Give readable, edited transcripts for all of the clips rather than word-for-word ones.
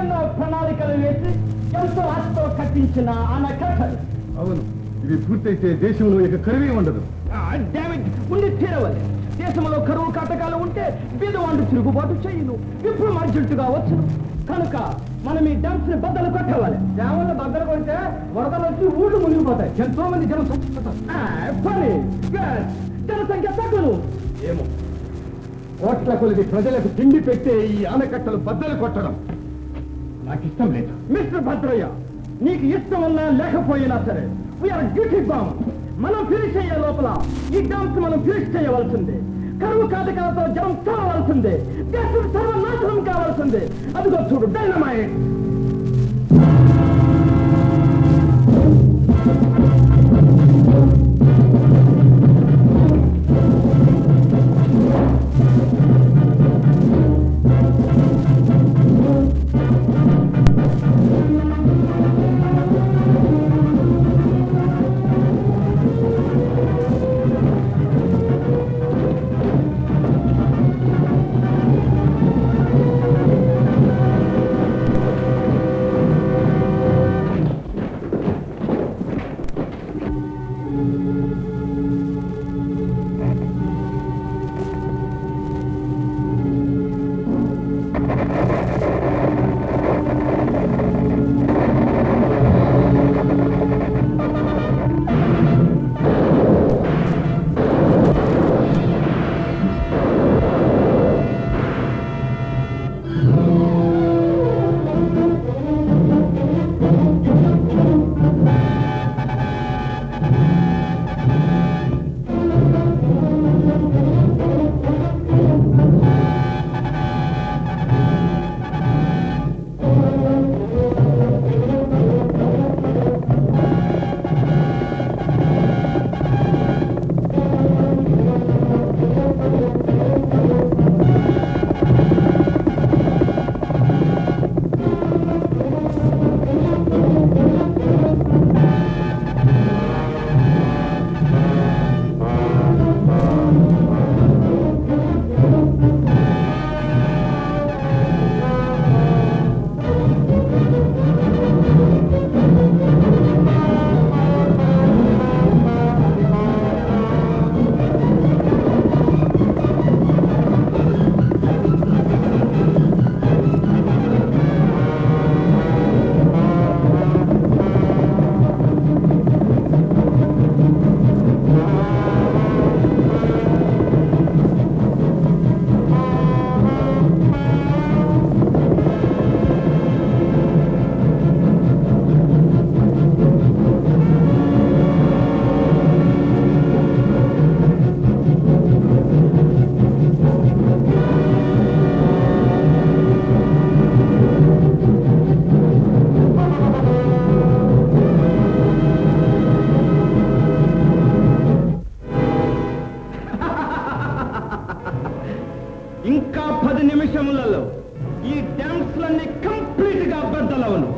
ఎన్నో ప్రణాళికలు వేసి ఎంతో ఆశతో కట్టించిన ఆనకట్టలు. అవును, ఇవి పూర్తయితే దేశంలో ఇక కరువే ఉండదు. డామిట్, ఉండి తీరవాలి. దేశంలో కరువు కాటకాలు ఉంటే బీదవాళ్ళు తిరుగుబాటు చేయను, ఇప్పుడు అర్జెంటుగా వచ్చును. కనుక మనం ఈ డ్యామ్స్ ని బద్దలు కొట్టవాలి. డ్యాములను బద్దలు కొడితే వరదలు వచ్చి ఊళ్ళు మునిగిపోతాయి. ఎంతో మంది జనం పని జనసంఖ్య తగ్గను. ఏమో, కోట్ల కొలిది ప్రజలకు తిండి పెట్టే ఈ ఆనకట్టలు బద్దలు కొట్టడం నాకు ఇష్టం లేదు. మిస్టర్ భద్రయ్య, నీకు ఇష్టం ఉన్నా లేకపోయినా సరే వీఆర్ డ్యూటీ బాంబ్. మనం ఫినిష్ అయ్యే లోపల ఈ డ్యామ్స్ మనం ఫినిష్ చేయవలసిందే. కరువు కాటకాలతో జనం చావవలసిందే. దేశం సర్వనాశనం కావాల్సిందే. అదిగో చూడు, డైనమైట్. ఇంకా 10 నిమిషములలో ఈ డ్యామ్స్ లన్నీ కంప్లీట్ గా బద్దలవును.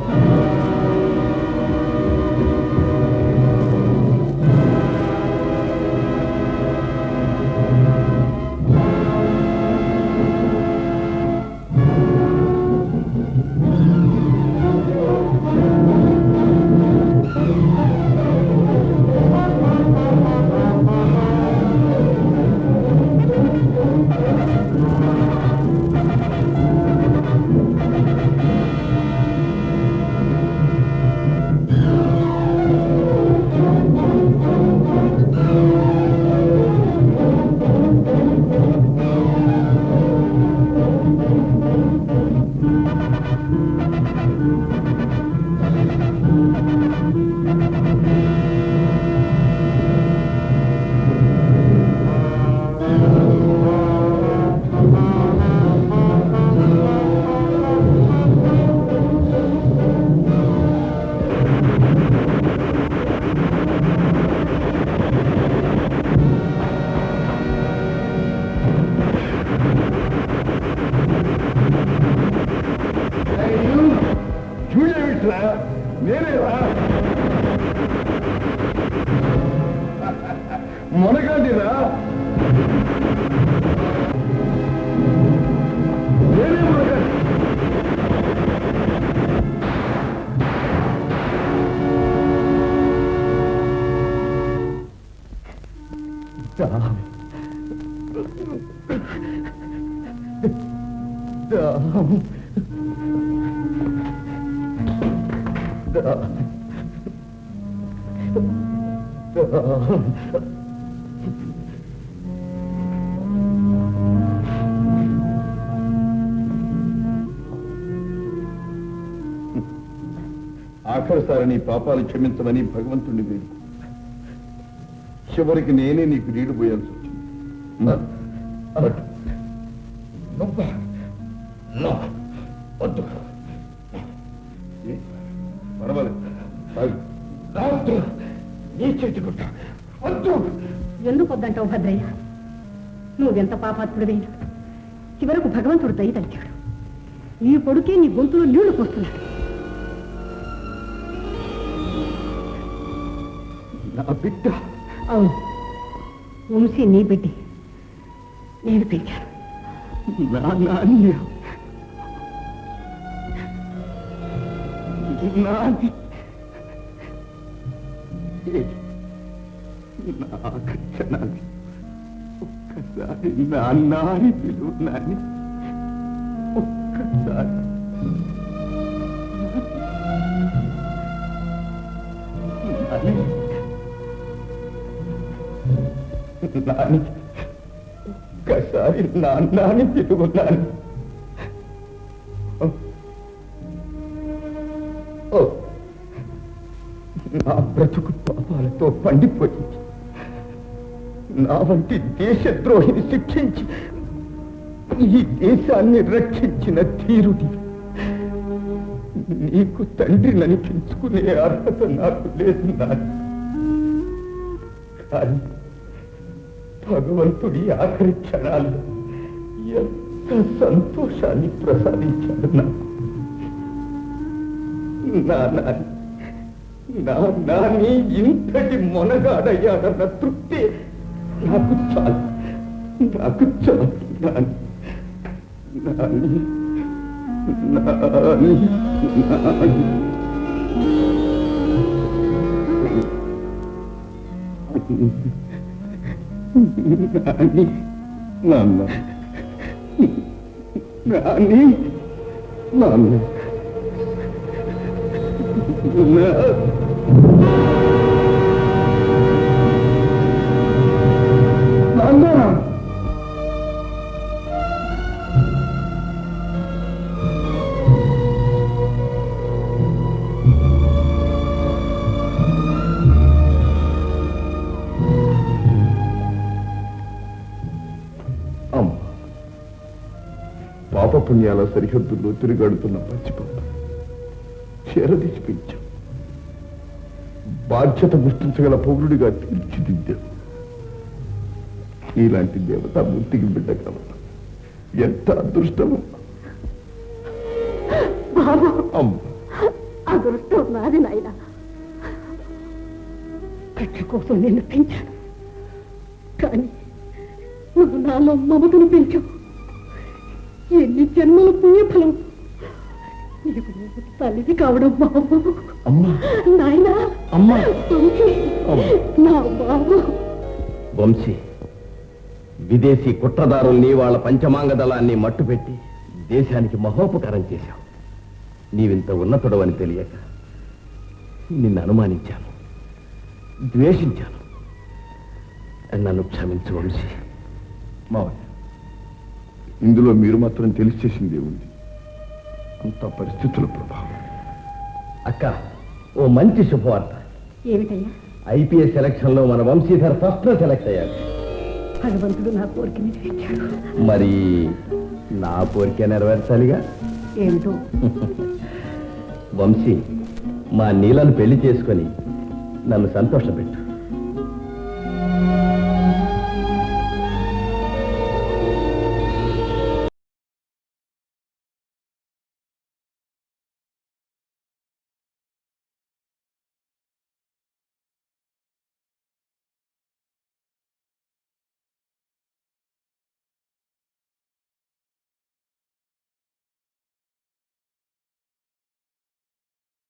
మొనగాడిరా ఆఖరిసారి నీ పాపాలు క్షమించమని భగవంతుడిని వేడు. చివరికి నేనే నీకు నీడు పోయాల్సి వచ్చింది. వద్దు, పర్వాలేదు, నీ చేతికుంట వద్దు. ఎందుకు వద్దంటావు భద్రయ్య? నువ్వెంత పాపాత్ముడివైనా చివరకు భగవంతుడు దయ తలిచాడు. నీ కొడుకే నీ గొంతులో నీళ్లు పోస్తున్నాడు. నా బిడ్డ. అవును, వంశీ నీ బిడ్డి. నేను పెంచాను. నా నాన్న నాది నాకు క్షణాన్ని ఒక్కసారి నాన్నని పిలువు. నాని ఒక్కసారి నాని ఒక్కసారి నాన్నని పిలువు. నాని నా బ్రతుకు పాపాలతో పండిపోయింది. నా వంటి దేశద్రోహిని శిక్షించి ఈ దేశాన్ని రక్షించిన ధీరుడి నీకు తండ్రిని అనిపించుకునే అర్హత నాకు లేదు. కానీ భగవంతుడి ఆఖరి క్షణాల్లో ఎంత సంతోషాన్ని ప్రసాదించాడు నాకు. నా నాని ఇంతటి మొనగాడయ్యాడన్న తృప్తి నాకు చాలు. నాకు చాలు. నాని నాని నాని నాని నాన్న నాని నాన్న పాపపుణ్యాల సరిహద్దుల్లో తిరుగాడుతున్న పసిపాప చేరదీసి పెంచాం. బాధ్యత గుర్తించగల పౌరుడిగా తీర్చిదిద్దాం. ఇలాంటి దేవతామూర్తికి బిడ్డ కావాలి. ఎంత అదృష్టము. అదృష్టం నాది నాయన. కట్ల కోసం నిన్ను పెంచాను, కానీ నువ్వు నాలో మమతను పెంచావు. ఎన్ని జన్మల పుణ్యఫలం. నీకు తల్లిది కావడం బాబు. నాయనా, నా బాబు. వంశీ, విదేశీ కుట్రదారుల్ని వాళ్ళ పంచమాంగ దళాన్ని మట్టుపెట్టి దేశానికి మహోపకారం చేశావు. నీవింత ఉన్నతుడు అని తెలియక నిన్ను అనుమానించాను, ద్వేషించాను. నన్ను క్షమించు వంశీ. మావయ్య, ఇందులో మీరు మాత్రం తెలిసి చేసిందే ఉంది. అంత పరిస్థితుల ప్రభావం. అక్క, ఓ మంచి శుభవార్త. ఏమిటయ్యా? ఐపీఎస్ సెలక్షన్ లో మన వంశీధర్ ఫస్ట్ లో సెలెక్ట్ అయ్యాడు. భగవంతుడు నా కోరిక నెరవేర్చాడు. మరి నా కోరిక నెరవేర్చాలిగా. ఏమిటో? వంశీ, మా నీలను పెళ్లి చేసుకొని నన్ను సంతోషపెట్టు.